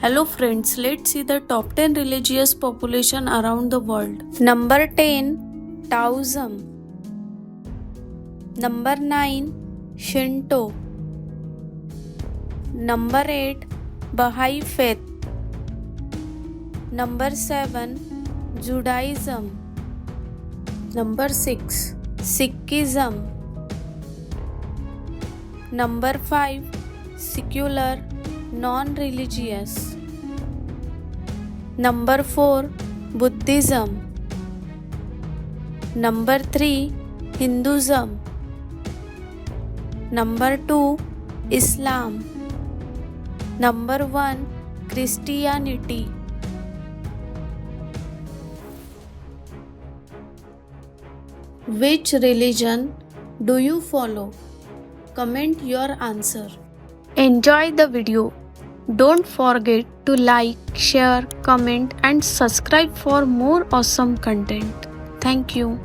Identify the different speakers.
Speaker 1: Hello friends, let's see the top 10 religious population around the world. Number 10, Taoism. Number 9, Shinto. Number 8, Bahá'íFaith. Number 7, Judaism. Number 6, Sikhism. Number 5, secular, non-religious. Number 4, Buddhism. Number 3, Hinduism. Number 2, Islam. Number 1, Christianity. Which religion do you follow? Comment your answer. Enjoy the video. Don't forget to like, share, comment and subscribe for more awesome content. Thank you.